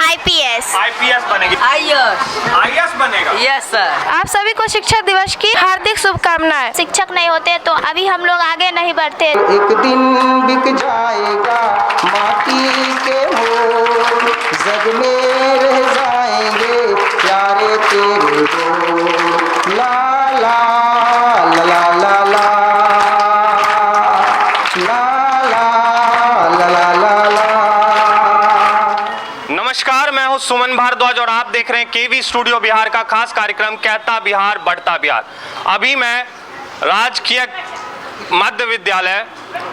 IPS। IPS बनेगी। IAS बनेगा। Yes sir. आप सभी को शिक्षक दिवस की हार्दिक शुभकामनाएं। शिक्षक नहीं होते तो अभी हम लोग आगे नहीं बढ़ते। एक दिन बिक जाएगा माटी के मोल, जग में रह जाएंगे प्यारे तेरे बोल। ला ला ला ला ला ला ला ला ला ला। नमस्कार, मैं हूं सुमन भारद्वाज और आप देख रहे हैं केवी स्टूडियो बिहार का खास कार्यक्रम कहता बिहार बढ़ता बिहार। अभी मैं राजकीय मध्य विद्यालय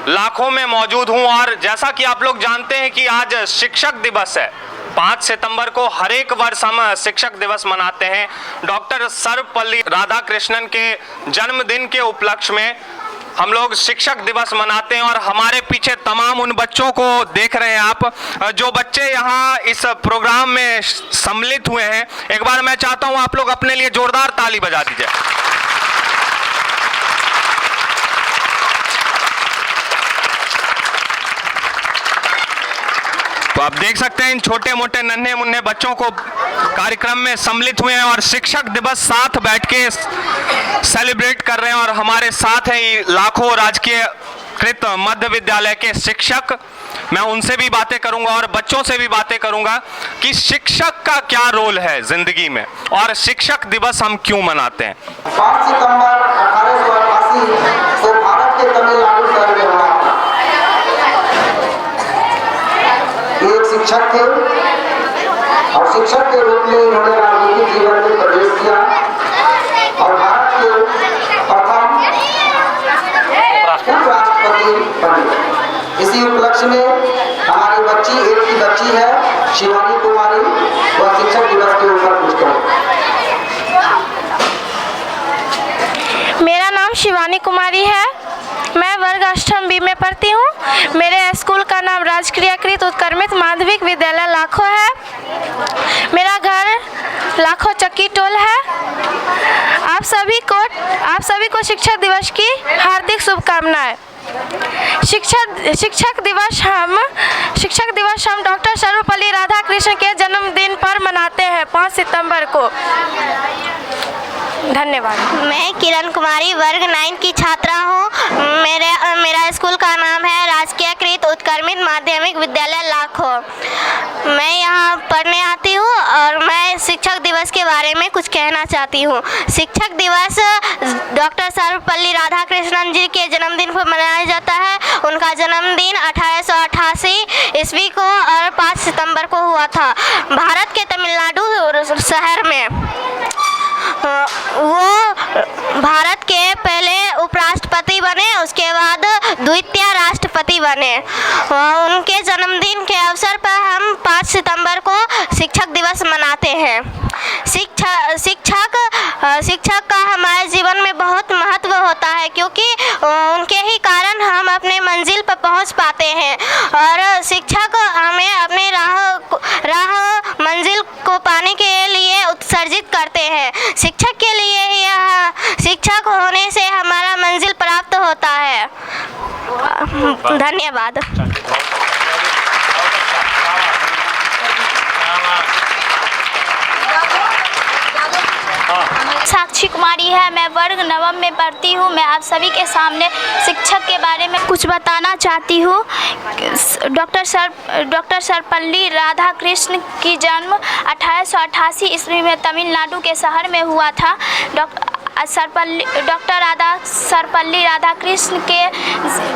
लाखों में मौजूद हूं और जैसा कि आप लोग जानते हैं कि आज शिक्षक दिवस है। 5 सितंबर को हर एक वर्ष हम शिक्षक दिवस मनाते हैं। डॉक्टर सर्वपल्ली राधाकृष्णन के जन्मदिन के उपलक्ष्य में हम लोग शिक्षक दिवस मनाते हैं और हमारे पीछे तमाम उन बच्चों को देख रहे हैं आप, जो बच्चे यहाँ इस प्रोग्राम में सम्मिलित हुए हैं। एक बार मैं चाहता हूँ आप लोग अपने लिए जोरदार ताली बजा दीजिए। तो आप देख सकते हैं इन छोटे मोटे नन्हे मुन्ने बच्चों को कार्यक्रम में सम्मिलित हुए हैं और शिक्षक दिवस साथ बैठ के सेलिब्रेट कर रहे हैं। और हमारे साथ हैं लाखों राजकीय कृत मध्य विद्यालय के शिक्षक। मैं उनसे भी बातें करूंगा और बच्चों से भी बातें करूंगा कि शिक्षक का क्या रोल है जिंदगी में और शिक्षक दिवस हम क्यों मनाते हैं। 5 सितंबर 1888 को भारत के तमिलनाडु शहर में हुआ। एक शिक्षक थे और शिक्षक के रूप में उन्होंने राजनीतिक जीवन में प्रवेश किया और भारत के प्रथम उपराष्ट्रपति बने। इसी उपलक्ष्य में हमारी बच्ची, एक की बच्ची है शिवानी कुमारी, वह शिक्षक दिवस के ऊपर कुछ करें। मेरा नाम शिवानी कुमारी है। मैं वर्ग अष्टम बी में पढ़ती हूँ। मेरे स्कूल का नाम राजकीयकृत उत्क्रमित माध्यमिक विद्यालय लाखों है। मेरा घर लाखों चक्की टोल है। आप सभी को शिक्षक दिवस की हार्दिक शुभकामनाएं। शिक्षक दिवस हम डॉक्टर सर्वपल्ली राधाकृष्णन के जन्मदिन पर मनाते हैं 5 सितंबर को। धन्यवाद। मैं किरण कुमारी वर्ग 9 की छात्रा हूँ। मेरा स्कूल का नाम है राजकीयकृत उत्क्रमित माध्यमिक विद्यालय लाखों। मैं यहाँ पढ़ने आती हूँ और मैं शिक्षक दिवस के बारे में कुछ कहना चाहती हूँ। शिक्षक दिवस डॉक्टर सर्वपल्ली राधाकृष्णन जी के जन्मदिन पर मनाया जाता है। उनका जन्मदिन 1888 ईस्वी को और 5 सितंबर को हुआ था भारत के तमिलनाडु शहर में। वो भारत के पहले उपराष्ट्रपति बने, उसके बाद द्वितीय राष्ट्रपति बने। उनके जन्मदिन के अवसर पर हम 5 सितंबर को शिक्षक दिवस मनाते हैं। शिक्षक का हमारे जीवन में बहुत महत्व होता है क्योंकि उनके ही कारण हम अपने मंजिल पर पहुंच पाते हैं और शिक्षक हमें अपने राह मंजिल को पाने के लिए उत्सर्जित करते हैं। शिक्षक के लिए ही शिक्षक होने से हमारा मंजिल प्राप्त होता है। धन्यवाद। साक्षी कुमारी है। मैं वर्ग 9 में पढ़ती हूँ। मैं आप सभी के सामने शिक्षक के बारे में कुछ बताना चाहती हूँ। डॉक्टर सर्वपल्ली राधाकृष्ण की जन्म 1888 ईस्वी में तमिलनाडु के शहर में हुआ था। डॉक्टर सर्वपल्ली राधाकृष्ण के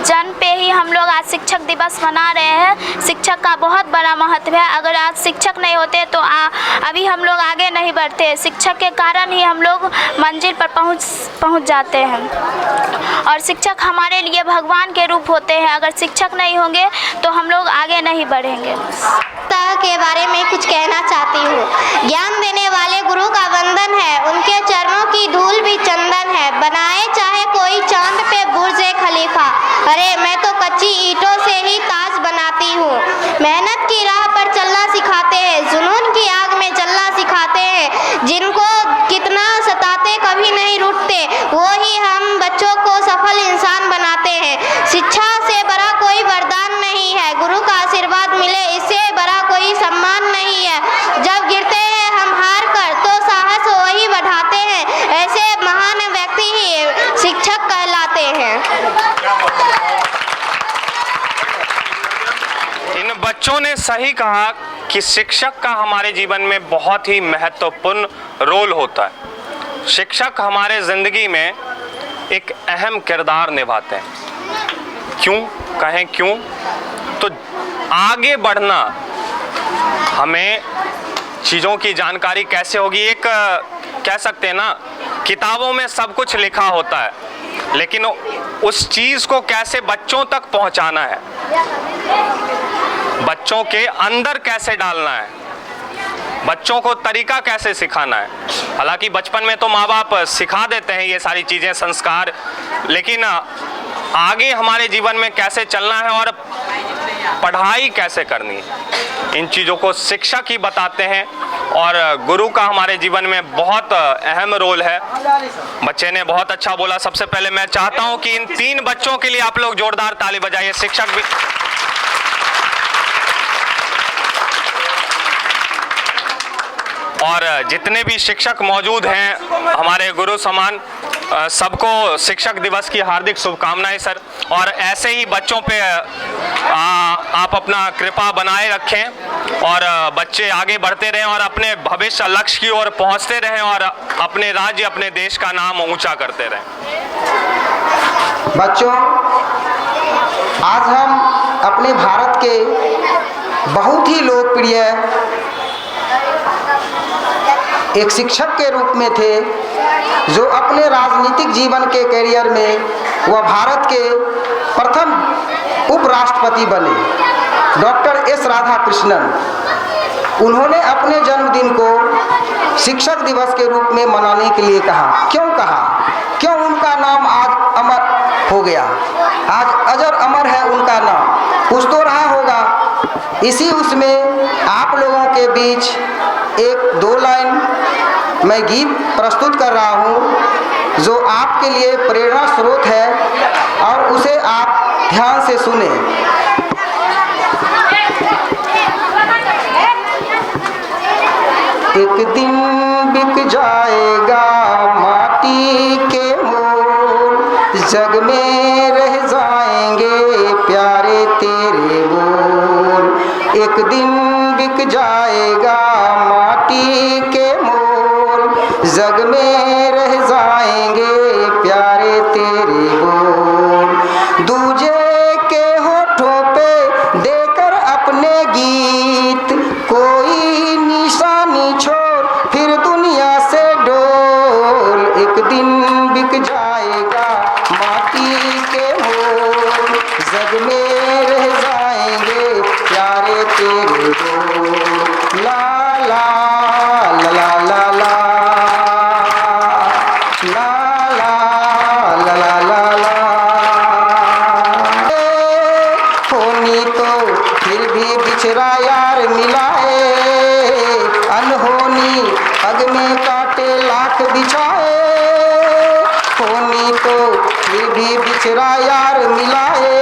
जन्म पे ही हम लोग आज शिक्षक दिवस मना रहे हैं। शिक्षक का बहुत बड़ा महत्व है। अगर आज शिक्षक नहीं होते तो अभी हम लोग आगे नहीं बढ़ते। शिक्षक के कारण ही हम लोग मंजिल पर पहुंच जाते हैं और शिक्षक हमारे लिए भगवान के रूप होते हैं। अगर शिक्षक नहीं होंगे तो हम लोग आगे नहीं बढ़ेंगे। के बारे में कुछ कहना चाहती हूँ। ज्ञान देने वाले गुरु का वंदन है, उनके चरणों की धूल भी चंदन है। बनाए चाहे कोई चांद पे बुर्ज खलीफा, अरे मैं तो कच्ची ईंटों से ही ताज बनाती हूँ। मेहनत की राह पर चलना सिखाते हैं, जुनून की आग में जलना सिखाते हैं। जिनको कितना सताते कभी नहीं रुकते, वो ही हम बच्चों को सफल इंसान बनाते हैं। शिक्षा से बड़ा कोई वरदान नहीं है, गुरु का आशीर्वाद मिले इससे बड़ा कोई सम्मान नहीं है। बच्चों ने सही कहा कि शिक्षक का हमारे जीवन में बहुत ही महत्वपूर्ण रोल होता है। शिक्षक हमारे ज़िंदगी में एक अहम किरदार निभाते हैं। क्यों कहें क्यों? तो आगे बढ़ना, हमें चीज़ों की जानकारी कैसे होगी? एक कह सकते हैं ना, किताबों में सब कुछ लिखा होता है, लेकिन उस चीज़ को कैसे बच्चों तक पहुंचाना है, बच्चों के अंदर कैसे डालना है, बच्चों को तरीका कैसे सिखाना है। हालांकि बचपन में तो माँ बाप सिखा देते हैं ये सारी चीज़ें, संस्कार, लेकिन आगे हमारे जीवन में कैसे चलना है और पढ़ाई कैसे करनी है, इन चीज़ों को शिक्षक ही बताते हैं। और गुरु का हमारे जीवन में बहुत अहम रोल है। बच्चे ने बहुत अच्छा बोला। सबसे पहले मैं चाहता हूं कि इन 3 बच्चों के लिए आप लोग जोरदार ताली बजाइए। शिक्षक भी और जितने भी शिक्षक मौजूद हैं हमारे गुरु समान, सबको शिक्षक दिवस की हार्दिक शुभकामनाएं सर। और ऐसे ही बच्चों पे आप अपना कृपा बनाए रखें और बच्चे आगे बढ़ते रहें और अपने भविष्य लक्ष्य की ओर पहुंचते रहें और अपने राज्य, अपने देश का नाम ऊंचा करते रहें। बच्चों, आज हम अपने भारत के बहुत ही लोकप्रिय एक शिक्षक के रूप में थे, जो अपने राजनीतिक जीवन के कैरियर में वह भारत के प्रथम उपराष्ट्रपति बने, डॉक्टर एस राधाकृष्णन। उन्होंने अपने जन्मदिन को शिक्षक दिवस के रूप में मनाने के लिए कहा। क्यों उनका नाम आज अमर हो गया, आज अजर अमर है उनका नाम। कुछ तो रहा होगा। इसी उसमें आप लोगों के बीच 1-2 लाइन मैं गीत प्रस्तुत कर रहा हूँ, जो आपके लिए प्रेरणा स्रोत है और उसे आप ध्यान से सुने। एक दिन बिक जाएगा माटी के मोल, जग में रह जाएंगे प्यारे तेरे बोल। एक दिन बिक जाएगा माटी के मोल, जग में रह जाएंगे प्यारे तेरे बोल। दूजे के होठों पे देकर अपने गीत, कोई निशानी छोड़ फिर दुनिया से डोल। एक दिन बिक जाएगा माटी के मोल, जग में रह जाएंगे प्यारे तेरे बोल। ला ला ला ला ला ला ला ला ला ला ला। होनी तो फिर भी बिछड़ा यार मिलाए, अनहोनी पग में काटे लाख बिछाए। होनी तो फिर भी बिछड़ा यार मिलाए,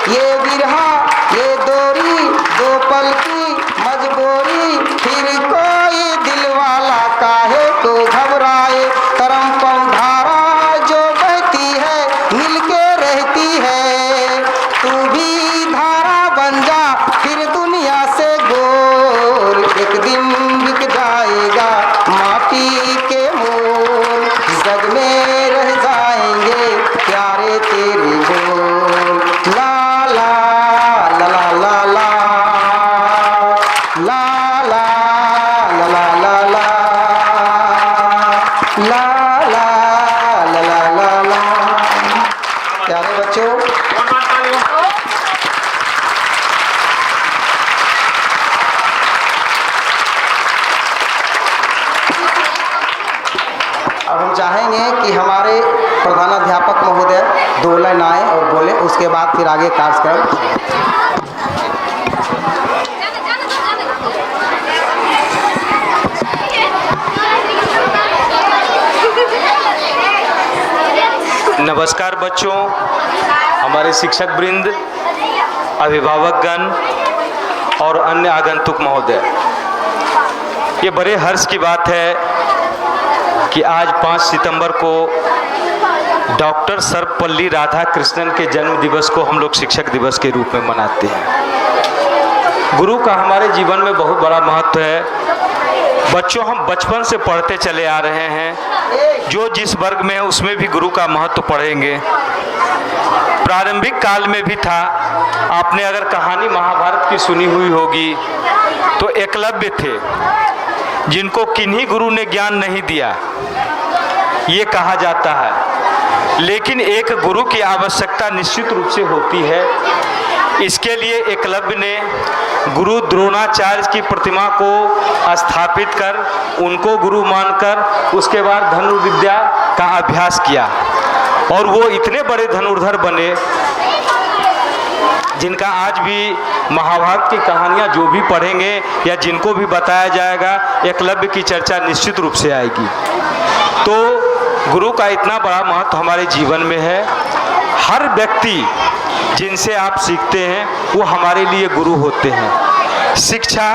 ये बिरहा ये दोरी दो पल की मजबूरी, फिर कोई दिल वाला काहे को घबराए। तरम पम धारा जो बहती है मिलके रहती है, तू भी धारा बन जा फिर दुनिया से गोल। एक दिन बिक जाएगा माटी के मोल, जग में रह जाएंगे प्यारे तेरे बोल। ला ला ला ला ला ला ला ला ला ला ला ला ला ला ला ला ला। प्यारे बच्चों, अब हम चाहेंगे कि हमारे प्रधानाध्यापक महोदय 2 लाइन आए और बोले, उसके बाद फिर आगे कार्यक्रम। नमस्कार बच्चों, हमारे शिक्षक वृंद, अभिभावकगण और अन्य आगंतुक महोदय, ये बड़े हर्ष की बात है कि आज 5 सितंबर को डॉक्टर सर्वपल्ली राधाकृष्णन के जन्म दिवस को हम लोग शिक्षक दिवस के रूप में मनाते हैं। गुरु का हमारे जीवन में बहुत बड़ा महत्व है। बच्चों, हम बचपन से पढ़ते चले आ रहे हैं, जो जिस वर्ग में है उसमें भी गुरु का महत्व पढ़ेंगे। प्रारंभिक काल में भी था। आपने अगर कहानी महाभारत की सुनी हुई होगी तो एकलव्य थे, जिनको किन्हीं गुरु ने ज्ञान नहीं दिया, ये कहा जाता है। लेकिन एक गुरु की आवश्यकता निश्चित रूप से होती है। इसके लिए एकलव्य ने गुरु द्रोणाचार्य की प्रतिमा को स्थापित कर, उनको गुरु मानकर उसके बाद धनुर्विद्या का अभ्यास किया और वो इतने बड़े धनुर्धर बने, जिनका आज भी महाभारत की कहानियाँ जो भी पढ़ेंगे या जिनको भी बताया जाएगा, एकलव्य की चर्चा निश्चित रूप से आएगी। तो गुरु का इतना बड़ा महत्व हमारे जीवन में है। हर व्यक्ति जिनसे आप सीखते हैं वो हमारे लिए गुरु होते हैं। शिक्षा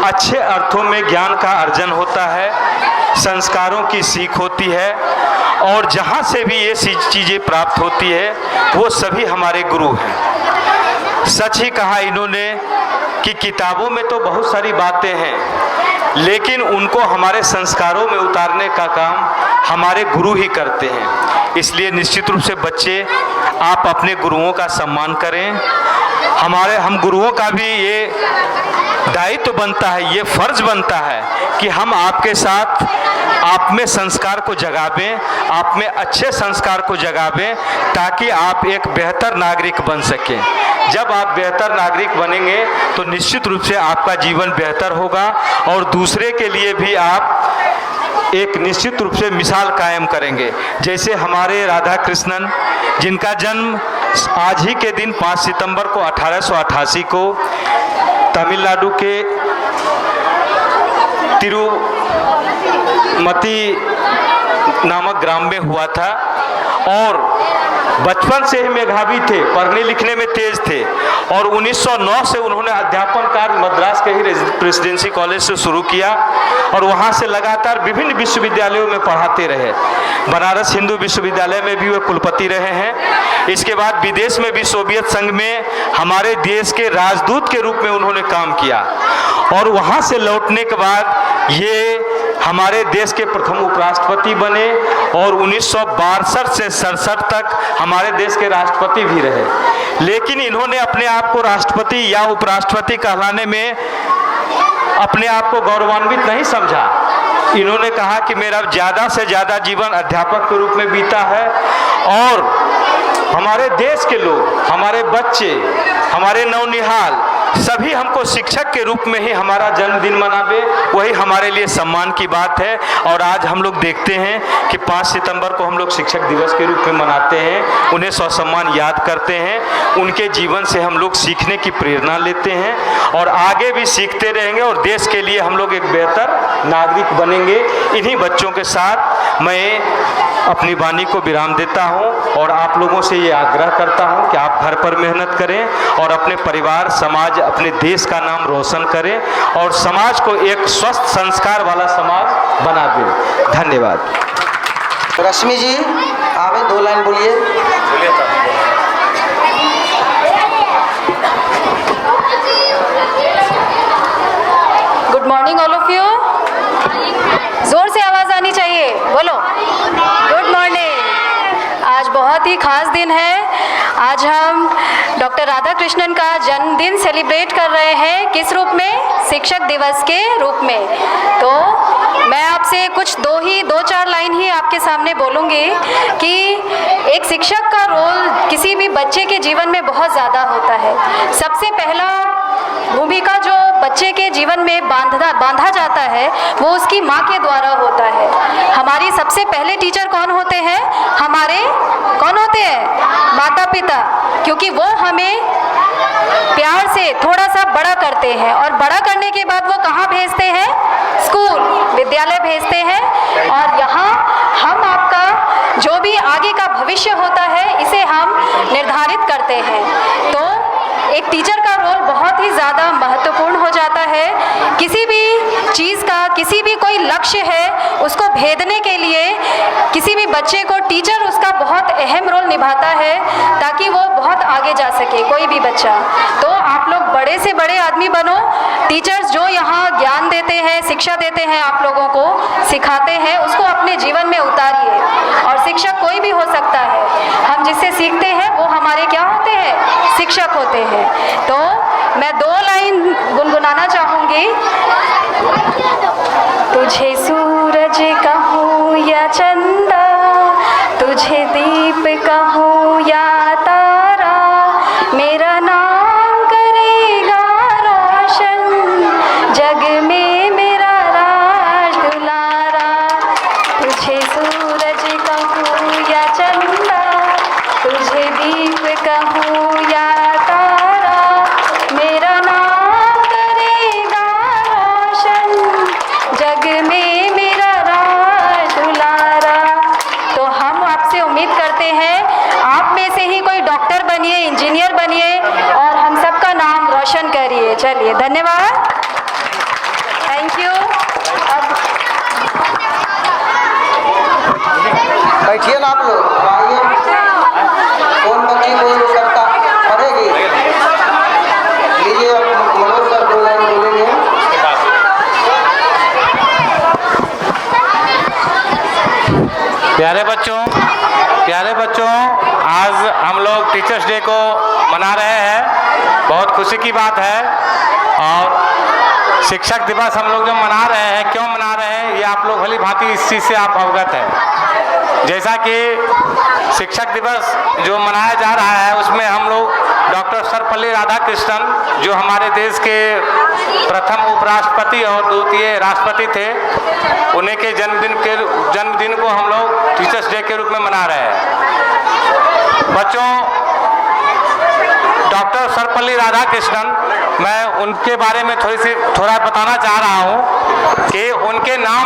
अच्छे अर्थों में ज्ञान का अर्जन होता है, संस्कारों की सीख होती है, और जहाँ से भी ये चीज़ें प्राप्त होती है वो सभी हमारे गुरु हैं। सच ही कहा इन्होंने कि किताबों में तो बहुत सारी बातें हैं, लेकिन उनको हमारे संस्कारों में उतारने का काम हमारे गुरु ही करते हैं। इसलिए निश्चित रूप से बच्चे, आप अपने गुरुओं का सम्मान करें। हम गुरुओं का भी ये दायित्व बनता है, ये फर्ज बनता है कि हम आपके साथ आप में संस्कार को जगावें, आप में अच्छे संस्कार को जगावें, ताकि आप एक बेहतर नागरिक बन सकें। जब आप बेहतर नागरिक बनेंगे तो निश्चित रूप से आपका जीवन बेहतर होगा और दूसरे के लिए भी आप एक निश्चित रूप से मिसाल कायम करेंगे। जैसे हमारे राधा कृष्णन, जिनका जन्म आज ही के दिन 5 सितंबर को 1888 को तमिलनाडु के तिरुमती नामक ग्राम में हुआ था, और बचपन से ही मेधावी थे, पढ़ने लिखने में तेज थे, और 1909 से उन्होंने अध्यापन कार्य मद्रास के ही प्रेसिडेंसी कॉलेज से शुरू किया और वहाँ से लगातार विभिन्न विश्वविद्यालयों में पढ़ाते रहे। बनारस हिंदू विश्वविद्यालय में भी वे कुलपति रहे हैं। इसके बाद विदेश में भी सोवियत संघ में हमारे देश के राजदूत के रूप में उन्होंने काम किया, और वहाँ से लौटने के बाद ये हमारे देश के प्रथम उपराष्ट्रपति बने और 1962 से 67 तक हमारे देश के राष्ट्रपति भी रहे। लेकिन इन्होंने अपने आप को राष्ट्रपति या उपराष्ट्रपति कहलाने में अपने आप को गौरवान्वित नहीं समझा। इन्होंने कहा कि मेरा ज़्यादा से ज़्यादा जीवन अध्यापक के रूप में बीता है, और हमारे देश के लोग, हमारे बच्चे, हमारे नौनिहाल सभी हमको शिक्षक के रूप में ही हमारा जन्मदिन मनावे, वही हमारे लिए सम्मान की बात है। और आज हम लोग देखते हैं कि 5 सितंबर को हम लोग शिक्षक दिवस के रूप में मनाते हैं, उन्हें ससम्मान याद करते हैं, उनके जीवन से हम लोग सीखने की प्रेरणा लेते हैं और आगे भी सीखते रहेंगे, और देश के लिए हम लोग एक बेहतर नागरिक बनेंगे। इन्हीं बच्चों के साथ मैं अपनी वाणी को विराम देता हूं और आप लोगों से ये आग्रह करता हूं कि आप घर पर मेहनत करें और अपने परिवार, समाज, अपने देश का नाम रोशन करें और समाज को एक स्वस्थ संस्कार वाला समाज बना दें। धन्यवाद। रश्मि जी, आप 2 लाइन बोलिए। Good morning all of you. जोर से आवाज आनी चाहिए, बोलो गुड मॉर्निंग। आज बहुत ही खास दिन है। आज हम डॉक्टर राधा कृष्णन का जन्मदिन सेलिब्रेट कर रहे हैं। किस रूप में? शिक्षक दिवस के रूप में। तो मैं आपसे कुछ 2-4 लाइन ही आपके सामने बोलूँगी कि एक शिक्षक का रोल किसी भी बच्चे के जीवन में बहुत ज़्यादा होता है। सबसे पहला भूमिका जो बच्चे के जीवन में बांधा जाता है वो उसकी माँ के द्वारा होता है। हमारी सबसे पहले टीचर कौन होते हैं? हमारे कौन होते हैं? माता पिता, क्योंकि वो हमें प्यार से थोड़ा सा बड़ा करते हैं और बड़ा करने के बाद वो कहाँ भेजते हैं? स्कूल, विद्यालय भेजते हैं, और यहाँ हम आपका जो भी आगे का भविष्य होता है इसे हम निर्धारित करते हैं। तो एक टीचर का रोल बहुत ही ज़्यादा महत्वपूर्ण हो जाता है। किसी भी चीज़ का किसी भी कोई लक्ष्य है उसको भेदने के लिए किसी भी बच्चे को टीचर उसका बहुत अहम रोल निभाता है ताकि वो बहुत आगे जा सके, कोई भी बच्चा। तो आप लोग बड़े से बड़े आदमी बनो, टीचर्स जो यहाँ ज्ञान देते हैं, शिक्षा देते हैं, आप लोगों को सिखाते हैं, उसको अपने जीवन में उतारिए। और शिक्षक कोई भी हो सकता है, हम जिससे सीखते हैं वो हमारे क्या होते हैं, शिक्षक होते हैं। तो मैं 2 लाइन गुनगुनाना चाहूँगी। तुझे सूरज कहूँ या चंदा, तुझे दीप कहूँ या तारा, मेरा नाम करेगा रोशन, जग में मेरा राज दुलारा। तुझे सूरज कहूँ या चंदा, तुझे दीप कहूँ या तारा, मेरा नाम करेगा रोशन, जग में मेरा राज दुलारा। तो हम आपसे उम्मीद करते हैं आप में से ही कोई डॉक्टर बनिए, इंजीनियर बनिए और हम सबका नाम रोशन करिए। चलिए, धन्यवाद, थैंक यू। अब बैठिए ना आप लोग, आइए। कौन बच्ची कोई करता पढ़ेगी? लीजिए, मनोज सर 2 लाइन बोलेंगे। प्यारे बच्चों, आज हम लोग टीचर्स डे को मना रहे हैं, बहुत खुशी की बात है। और शिक्षक दिवस हम लोग जो मना रहे हैं, क्यों मना रहे हैं, ये आप लोग भली भांति इस चीज़ से आप अवगत हैं। जैसा कि शिक्षक दिवस जो मनाया जा रहा है उसमें हम लोग डॉक्टर सर्वपल्ली राधाकृष्णन, जो हमारे देश के प्रथम उपराष्ट्रपति और द्वितीय राष्ट्रपति थे, उन्हीं के जन्मदिन को हम लोग टीचर्स डे के रूप में मना रहे हैं। बच्चों, डॉक्टर सर्वपल्ली राधाकृष्णन, मैं उनके बारे में थोड़ा बताना चाह रहा हूँ कि उनके नाम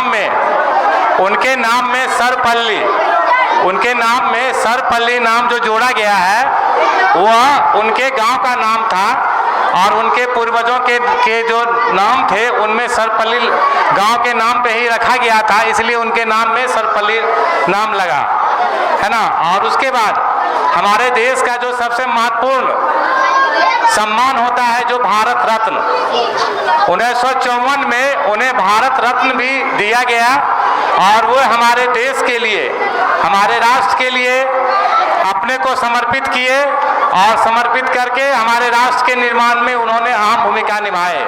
में सर्वपल्ली नाम जो जोड़ा गया है वह उनके गांव का नाम था और उनके पूर्वजों के जो नाम थे उनमें सर्वपल्ली गांव के नाम पे ही रखा गया था, इसलिए उनके नाम में सर्वपल्ली नाम लगा, है ना। और उसके बाद हमारे देश का जो सबसे महत्वपूर्ण सम्मान होता है जो भारत रत्न, 1954 में उन्हें भारत रत्न भी दिया गया और वो हमारे देश के लिए, हमारे राष्ट्र के लिए अपने को समर्पित किए और समर्पित करके हमारे राष्ट्र के निर्माण में उन्होंने अहम भूमिका निभाए।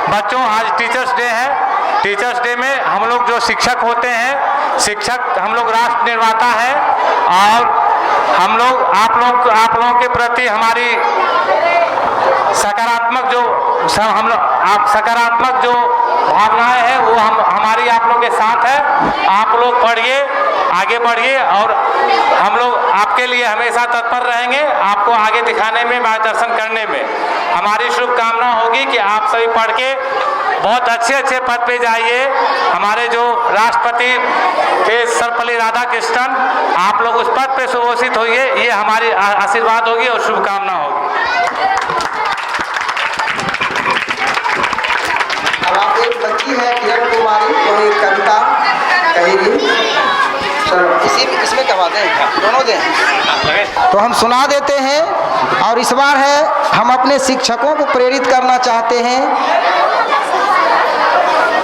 बच्चों, आज टीचर्स डे है। टीचर्स डे में हम लोग जो शिक्षक होते हैं, शिक्षक हम लोग राष्ट्र निर्माता है और हम लोग आप लोगों के प्रति हमारी सकारात्मक जो भावनाएं हैं वो हमारी आप लोगों के साथ है। आप लोग पढ़िए, आगे बढ़िए और हम लोग आपके लिए हमेशा तत्पर रहेंगे, आपको आगे दिखाने में, मार्गदर्शन करने में। हमारी शुभकामना होगी कि आप सभी पढ़ के बहुत अच्छे पद पे जाइए। हमारे जो राष्ट्रपति थे सर्वपल्ली राधाकृष्णन, आप लोग उस पद पे सुभूषित होइए, ये हमारी आशीर्वाद होगी और शुभकामना होगी। अब आप एक बच्ची है किरण कुमारी, वो एक कविता कहेगी। चलो इसमें करवा दें, दोनों दें तो हम सुना देते हैं। और इस बार है हम अपने शिक्षकों को प्रेरित करना चाहते हैं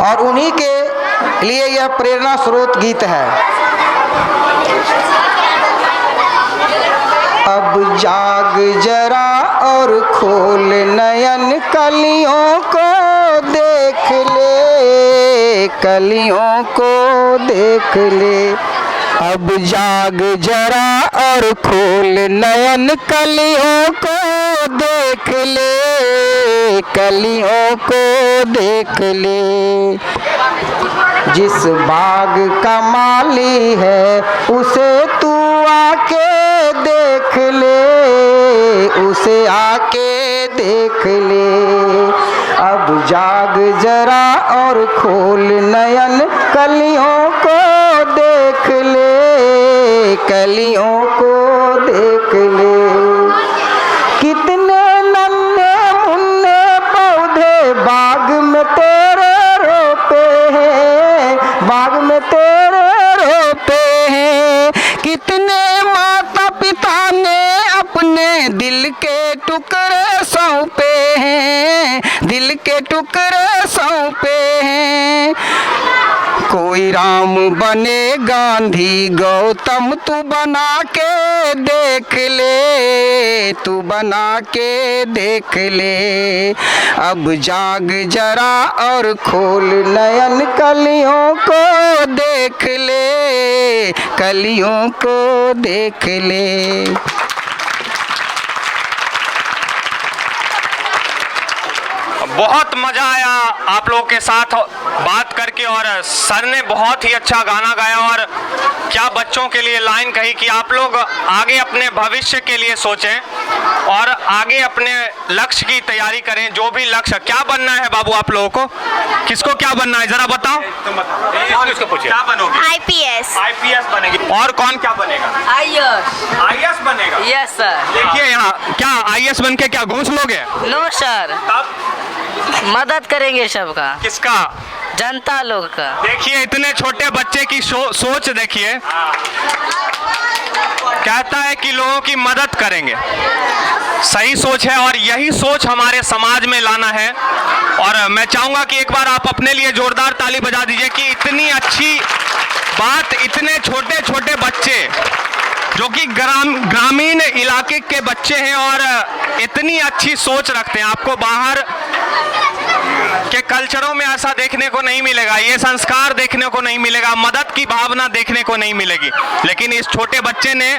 और उन्हीं के लिए यह प्रेरणा स्रोत गीत है। अब जाग जरा और खोल नयन, कलियों को देख ले, कलियों को देख ले। अब जाग जरा और खोल नयन, कलियों को देख ले, कलियों को देख ले। जिस बाग का माली है उसे तू आके देख ले, उसे आके देख ले। अब जाग जरा और खोल नयन, कलियों को देख ले, कलियों को देख ले। कितने नन्हे मुन्ने पौधे बाग में तेरे रोपे हैं, कितने माता पिता ने अपने दिल के टुकड़े सौंपे हैं, दिल के टुकड़े सौंपे हैं। कोई राम बने गांधी गौतम, तू बना के देख ले, तू बना के देख ले। अब जाग जरा और खोल नयन, कलियों को देख ले, कलियों को देख ले। बहुत मजा आया आप लोगों के साथ बात करके, और सर ने बहुत ही अच्छा गाना गाया और क्या बच्चों के लिए लाइन कही कि आप लोग आगे अपने भविष्य के लिए सोचें और आगे अपने लक्ष्य की तैयारी करें। जो भी लक्ष्य, क्या बनना है बाबू आप लोगों को, किसको क्या बनना है जरा बताओ। तुम बताओ, इसको पूछिए क्या बनोगे। IPS। IPS बनेगी। और कौन क्या बनेगा। IAS बनेगा। Yes sir. देखिए यहाँ क्या IAS बन के क्या घूस लोगे। नो सर, तब मदद करेंगे सबका, किसका, जनता लोग का। देखिए इतने छोटे बच्चे की सोच देखिए, कहता है कि लोगों की मदद करेंगे। सही सोच है और यही सोच हमारे समाज में लाना है। और मैं चाहूंगा कि एक बार आप अपने लिए जोरदार ताली बजा दीजिए कि इतनी अच्छी बात, इतने छोटे छोटे बच्चे जो कि ग्रामीण इलाके के बच्चे हैं और इतनी अच्छी सोच रखते हैं। आपको बाहर के कल्चरों में ऐसा देखने को नहीं मिलेगा, ये संस्कार देखने को नहीं मिलेगा, मदद की भावना देखने को नहीं मिलेगी। लेकिन इस छोटे बच्चे ने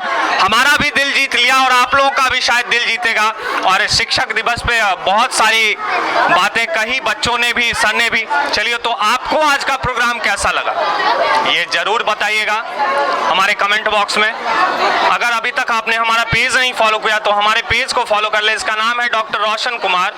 हमारा भी दिल जीत लिया और आप लोगों का भी शायद दिल जीतेगा। और शिक्षक दिवस पे बहुत सारी बातें कही बच्चों ने भी, सर ने भी। चलिए, तो आपको आज का प्रोग्राम कैसा लगा ये जरूर बताइएगा हमारे कमेंट बॉक्स में। अगर अभी तक आपने हमारा पेज नहीं फॉलो किया तो हमारे पेज को फॉलो कर ले। इसका नाम है डॉक्टर रोशन कुमार।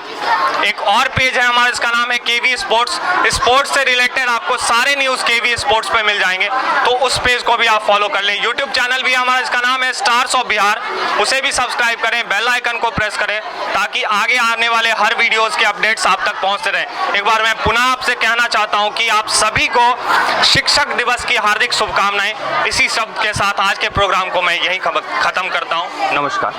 एक और पेज है हमारा, इसका नाम है केवी स्पोर्ट्स। स्पोर्ट्स से रिलेटेड आपको सारे न्यूज केवी स्पोर्ट्स पे मिल जाएंगे, तो उस पेज को भी आप फॉलो कर लें। यूट्यूब चैनल भी हमारा, इसका नाम है स्टार्स ऑफ बिहार, उसे भी सब्सक्राइब करें, बेल आइकन को प्रेस करें ताकि आगे आने वाले हर वीडियोस के अपडेट्स आप तक पहुंचते रहें। एक बार मैं पुनः आपसे कहना चाहता हूं कि आप सभी को शिक्षक दिवस की हार्दिक शुभकामनाएं। इसी शब्द के साथ आज के प्रोग्राम को मैं यहीं खत्म करता हूं। नमस्कार।